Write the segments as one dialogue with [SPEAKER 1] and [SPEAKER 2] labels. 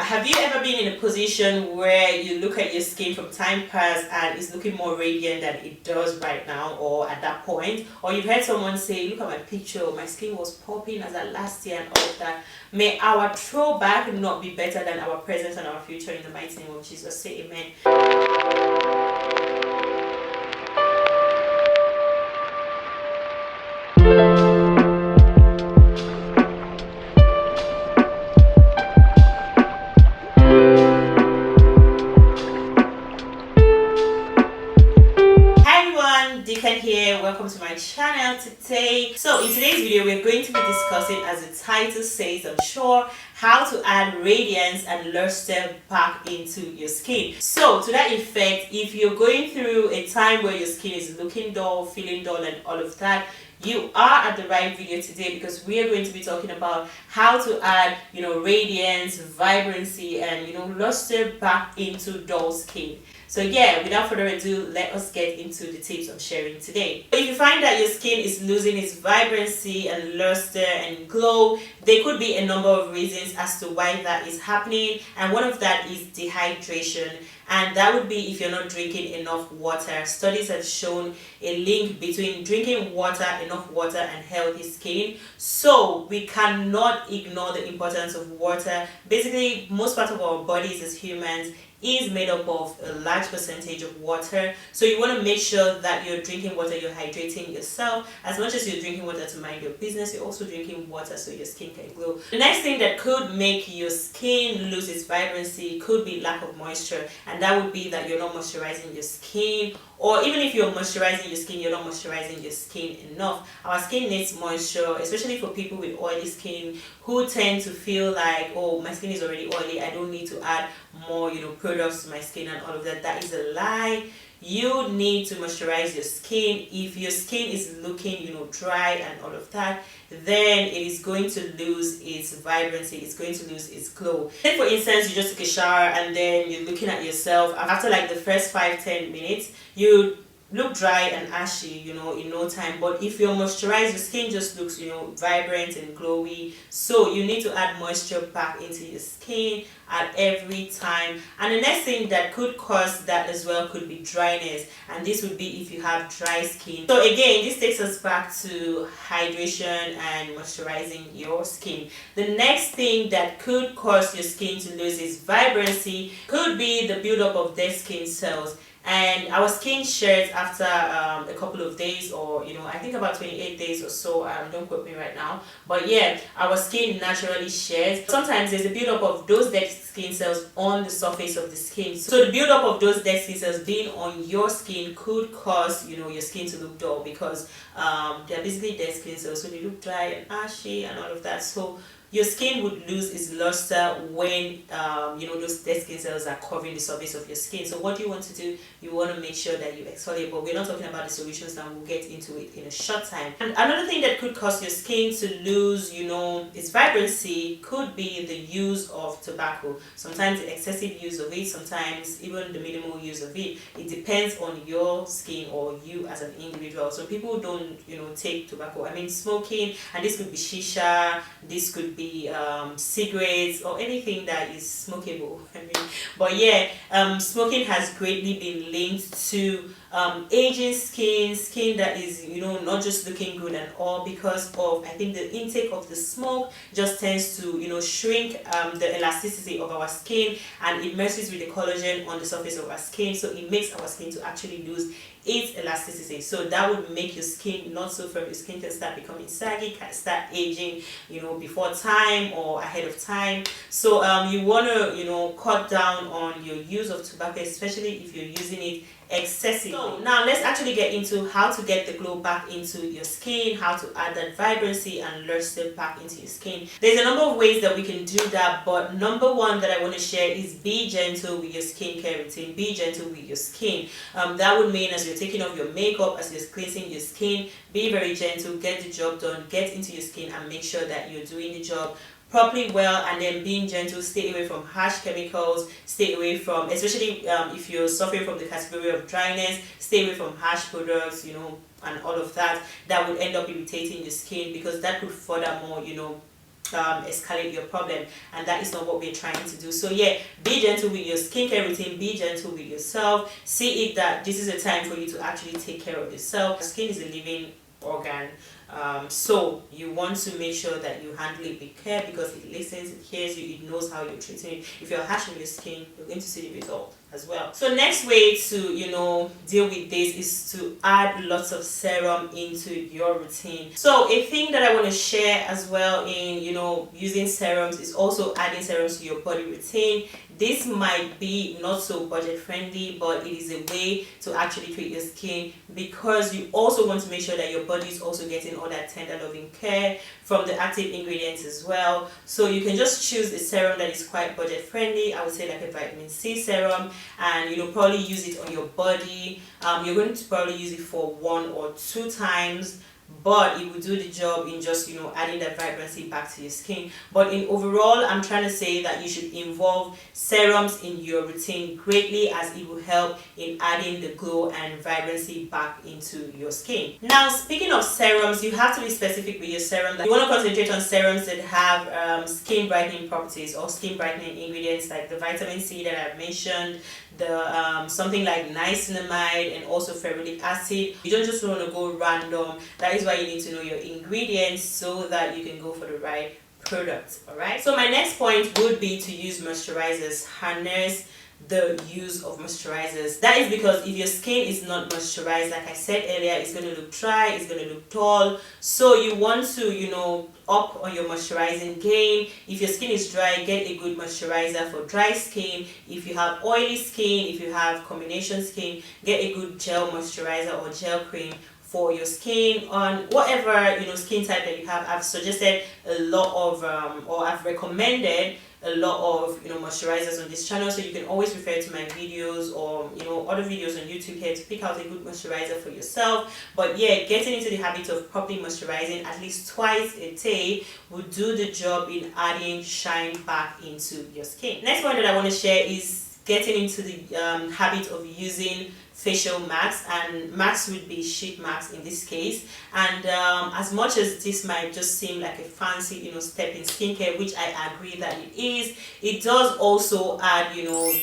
[SPEAKER 1] Have you ever been in a position where you look at your skin from time past and it's looking more radiant than it does right now or at that point? Or you've heard someone say, look at my picture, my skin was popping as at last year and all of that. May our throwback not be better than our present and our future in the mighty name of Jesus. Say amen. Here, welcome to my channel today. So in today's video we're going to be discussing, as the title says I'm sure, how to add radiance and luster back into your skin. So to that effect, if you're going through a time where your skin is looking dull, feeling dull and all of that, you are at the right video today, because we are going to be talking about how to add, radiance, vibrancy and luster back into dull skin. So yeah, without further ado, let us get into the tips I'm sharing today. If you find that your skin is losing its vibrancy and luster and glow, there could be a number of reasons as to why that is happening, and one of that is dehydration. And that would be if you're not drinking enough water. Studies have shown a link between drinking water, enough water, and healthy skin. So we cannot ignore the importance of water. Basically, most part of our bodies as humans is made up of a large percentage of water. So you want to make sure that you're drinking water, you're hydrating yourself. As much as you're drinking water to mind your business, you're also drinking water so your skin can glow. The next thing that could make your skin lose its vibrancy could be lack of moisture, and that would be that you're not moisturizing your skin, or even if you're moisturizing your skin, you're not moisturizing your skin enough. Our skin needs moisture, especially for people with oily skin who tend to feel like, oh, my skin is already oily, I don't need to add more products to my skin and all of that. That is a lie. You need to moisturize your skin. If your skin is looking dry and all of that, then it is going to lose its vibrancy, it's going to lose its glow. Say for instance, you just took a shower and then you're looking at yourself after like the first 5-10 minutes, you look dry and ashy in no time. But if you're moisturized, your skin just looks vibrant and glowy. So you need to add moisture back into your skin at every time. And the next thing that could cause that as well could be dryness, and this would be if you have dry skin. So again, this takes us back to hydration and moisturizing your skin. The next thing that could cause your skin to lose its vibrancy could be the buildup of dead skin cells. And our skin sheds after a couple of days, or I think about 28 days or so. Don't quote me right now, but yeah, our skin naturally sheds. Sometimes there's a buildup of those dead skin cells on the surface of the skin. So the buildup of those dead skin cells being on your skin could cause your skin to look dull, because they're basically dead skin cells, so they look dry and ashy and all of that. So your skin would lose its luster when those dead skin cells are covering the surface of your skin. So what you want to do, you want to make sure that you exfoliate, but we're not talking about the solutions now, we'll get into it in a short time. And another thing that could cause your skin to lose its vibrancy could be the use of tobacco. Sometimes the excessive use of it, sometimes even the minimal use of it. It depends on your skin or you as an individual. So people don't take tobacco. I mean smoking, and this could be shisha, this could be cigarettes, or anything that is smokable. But yeah, smoking has greatly been linked to aging skin that is not just looking good and all, because of, I think, the intake of the smoke just tends to shrink the elasticity of our skin, and it messes with the collagen on the surface of our skin, so it makes our skin to actually lose its elasticity. So that would make your skin not so firm. Your skin can start becoming saggy, can start aging before time or ahead of time. So you want to cut down on your use of tobacco, especially if you're using it excessively. So now let's actually get into how to get the glow back into your skin, how to add that vibrancy and luster back into your skin. There's a number of ways that we can do that, but number one that I want to share is be gentle with your skincare routine. Be gentle with your skin. That would mean as you're taking off your makeup, as you're cleansing your skin, be very gentle, get the job done, get into your skin and make sure that you're doing the job properly well, and then being gentle. Stay away from harsh chemicals, stay away from, especially if you're suffering from the category of dryness, stay away from harsh products, and all of that would end up irritating the skin, because that could furthermore escalate your problem, and that is not what we're trying to do. So yeah, be gentle with your skincare routine, be gentle with yourself, see it that this is a time for you to actually take care of yourself. Skin is a living organ, so you want to make sure that you handle it with care, because it listens, it hears you, it knows how you're treating it. If you're harsh on your skin, you're going to see the result as well. So next way to deal with this is to add lots of serum into your routine. So a thing that I want to share as well in using serums is also adding serums to your body routine. This might be not so budget friendly, but it is a way to actually treat your skin, because you also want to make sure that your body is also getting all that tender loving care from the active ingredients as well. So you can just choose a serum that is quite budget friendly. I would say like a vitamin C serum, and probably use it on your body. You're going to probably use it for 1 or 2 times, but it will do the job in just adding that vibrancy back to your skin. But in overall, I'm trying to say that you should involve serums in your routine greatly, as it will help in adding the glow and vibrancy back into your skin. Now, speaking of serums, you have to be specific with your serum. You want to concentrate on serums that have skin brightening properties or skin brightening ingredients, like the vitamin C that I've mentioned, the something like niacinamide, and also ferulic acid. You don't just want to go random. That is why you need to know your ingredients so that you can go for the right product. Alright, so my next point would be to use moisturizers. Harness the use of moisturizers. That is because if your skin is not moisturized, like I said earlier, it's going to look dry, it's going to look dull. So you want to up on your moisturizing game. If your skin is dry, get a good moisturizer for dry skin. If you have oily skin, if you have combination skin, get a good gel moisturizer or gel cream for your skin on whatever skin type that you have. I've suggested a lot of or I've recommended a lot of moisturizers on this channel, so you can always refer to my videos or other videos on YouTube here to pick out a good moisturizer for yourself. But yeah, getting into the habit of properly moisturizing at least twice a day will do the job in adding shine back into your skin. Next point that I want to share is getting into the habit of using facial masks, and masks would be sheet masks in this case. And as much as this might just seem like a fancy step in skincare, which I agree that it is, it does also add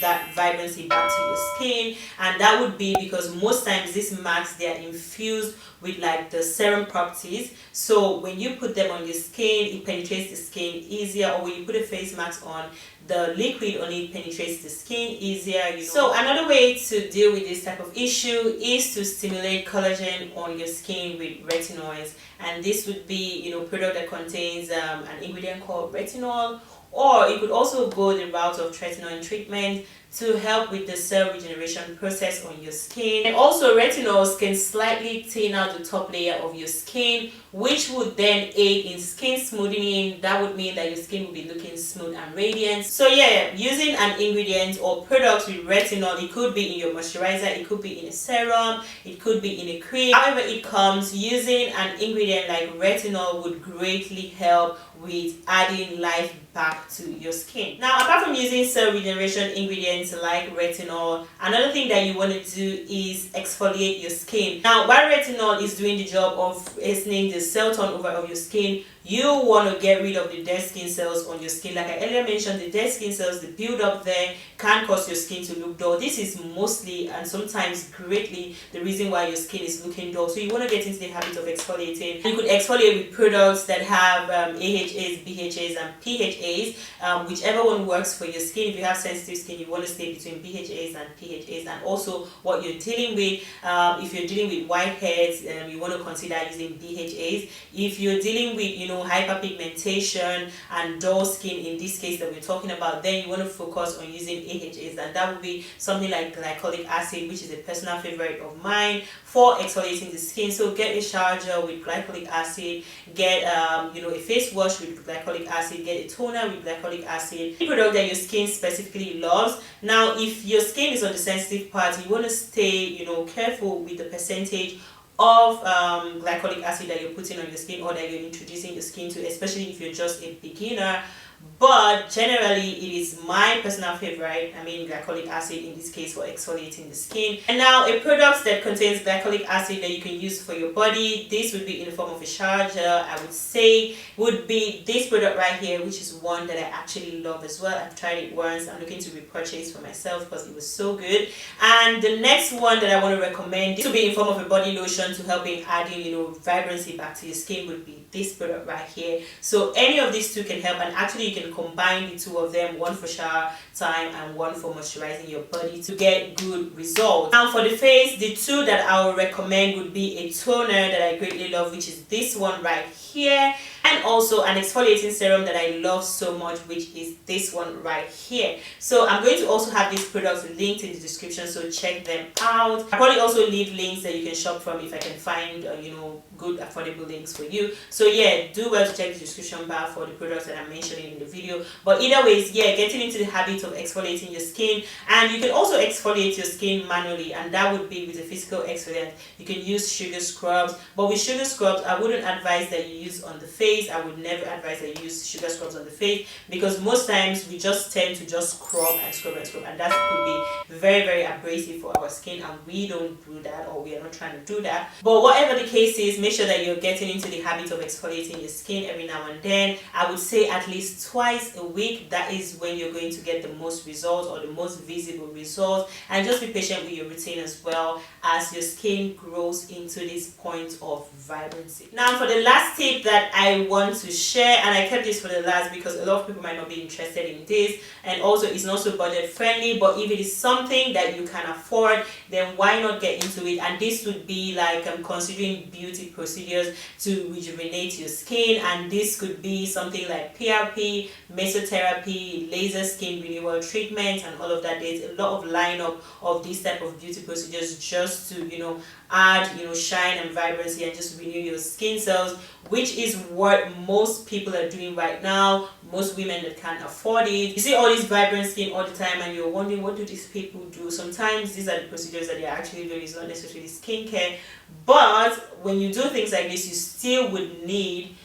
[SPEAKER 1] that vibrancy back to your skin. And that would be because most times these masks, they are infused with like the serum properties, so when you put them on your skin, it penetrates the skin easier. Or when you put a face mask on, the liquid on it penetrates the skin easier. So another way to deal with this type of issue is to stimulate collagen on your skin with retinoids, and this would be product that contains an ingredient called retinol, or you could also go the route of tretinoin treatment to help with the cell regeneration process on your skin. And also, retinols can slightly thin out the top layer of your skin, which would then aid in skin smoothing. That would mean that your skin will be looking smooth and radiant. So yeah, using an ingredient or product with retinol, it could be in your moisturizer, it could be in a serum, it could be in a cream. However it comes, using an ingredient like retinol would greatly help with adding life back to your skin. Now, apart from using cell regeneration ingredients like retinol, another thing that you want to do is exfoliate your skin. Now, while retinol is doing the job of hastening the cell turnover of your skin, you want to get rid of the dead skin cells on your skin. Like I earlier mentioned, the dead skin cells, the build up there can cause your skin to look dull. This is mostly and sometimes greatly the reason why your skin is looking dull. So you want to get into the habit of exfoliating. You could exfoliate with products that have AHAs, BHAs, and PHAs, whichever one works for your skin. If you have sensitive skin, you want to stay between BHAs and PHAs, and also what you're dealing with. If you're dealing with whiteheads, you want to consider using BHAs. If you're dealing with hyperpigmentation and dull skin, in this case that we're talking about, then you want to focus on using AHAs, and that would be something like glycolic acid, which is a personal favorite of mine for exfoliating the skin. So get a shower gel with glycolic acid, get a face wash with glycolic acid, get a toner with glycolic acid, a product that your skin specifically loves. Now, if your skin is on the sensitive part, you want to stay careful with the percentage of glycolic acid that you're putting on your skin or that you're introducing your skin to, especially if you're just a beginner. but generally it is my personal favorite. I mean, glycolic acid in this case for exfoliating the skin. And now a product that contains glycolic acid that you can use for your body, this would be in the form of a shower gel, I would say would be this product right here, which is one that I actually love as well. I've tried it once. I'm looking to repurchase for myself because it was so good. And the next one that I want to recommend, this will be in form of a body lotion to help in adding, you know, vibrancy back to your skin, would be this product right here. So any of these two can help, and actually you can combine the two of them, one for shower time and one for moisturizing your body to get good results. Now for the face, the two that I would recommend would be a toner that I greatly love, which is this one right here, and also an exfoliating serum that I love so much, which is this one right here. So I'm going to also have these products linked in the description, so check them out. I'll probably also leave links that you can shop from if I can find you know, good affordable links for you. So yeah, do well to check the description bar for the products that I'm mentioning in the video. But either ways, yeah, getting into the habit of exfoliating your skin, and you can also exfoliate your skin manually, and that would be with a physical exfoliant. You can use sugar scrubs, but with sugar scrubs I wouldn't advise that you use on the face. I would never advise that you use sugar scrubs on the face, because most times we just tend to just scrub and scrub and scrub, and that could be very, very abrasive for our skin, and we don't do that, or we are not trying to do that. But whatever the case is, make sure that you're getting into the habit of exfoliating your skin every now and then. I would say at least twice a week. That is when you're going to get the most results, or the most visible results. And just be patient with your routine as well, as your skin grows into this point of vibrancy. Now for the last tip that I want to share, and I kept this for the last because a lot of people might not be interested in this, and also it's not so budget friendly, but if it is something that you can afford, then why not get into it? And this would be like considering beauty procedures to rejuvenate your skin, and this could be something like PRP, mesotherapy, laser skin renewal treatment, and all of that. There's a lot of lineup of these type of beauty procedures just to, you know, add, you know, shine and vibrancy and just renew your skin cells, which is what most people are doing right now. Most women that can't afford it, you see all this vibrant skin all the time, and you're wondering, what do these people do? Sometimes these are the procedures that they're actually doing. It's not necessarily skincare, but when you do things like this, you still would need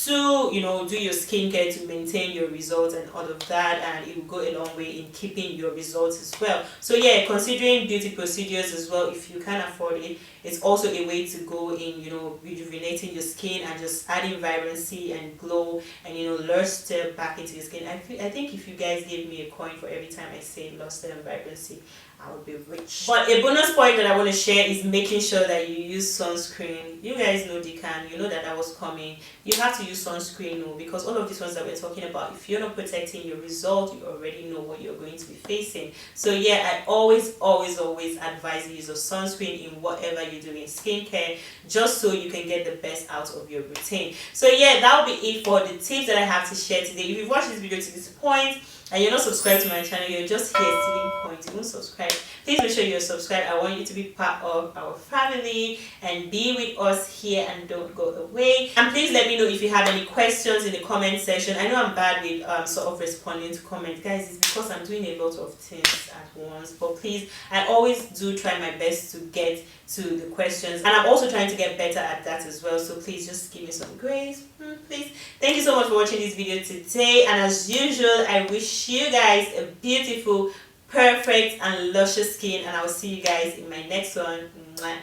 [SPEAKER 1] to, you know, do your skincare to maintain your results and all of that, and it will go a long way in keeping your results as well. So yeah, considering beauty procedures as well, if you can afford it, it's also a way to go in, you know, rejuvenating your skin and just adding vibrancy and glow and, you know, luster back into your skin. I think if you guys gave me a coin for every time I say luster and vibrancy, I would be rich. But a bonus point that I want to share is making sure that you use sunscreen. You guys know Dikan, you know that was coming. You have to use sunscreen, no, because all of these ones that we're talking about, if you're not protecting your result, you already know what you're going to be facing. So yeah, I always advise the use of sunscreen in whatever you do in skincare, just so you can get the best out of your routine. So yeah, that'll be it for the tips that I have to share today. If you've watched this video to this point and you're not subscribed to my channel, you're just here stealing points, you won't subscribe, please make sure you're subscribed. I want you to be part of our family and be with us here, and don't go away. And please let me know if you have any questions in the comment section. I know I'm bad with sort of responding to comments, guys. It's because I'm doing a lot of things at once, but please, I always do try my best to get to the questions, and I'm also trying to get better at that as well. So please just give me some grace, please. Thank you so much for watching this video today, and as usual, I wish you guys a beautiful, perfect and luscious skin, and I will see you guys in my next one. Mwah.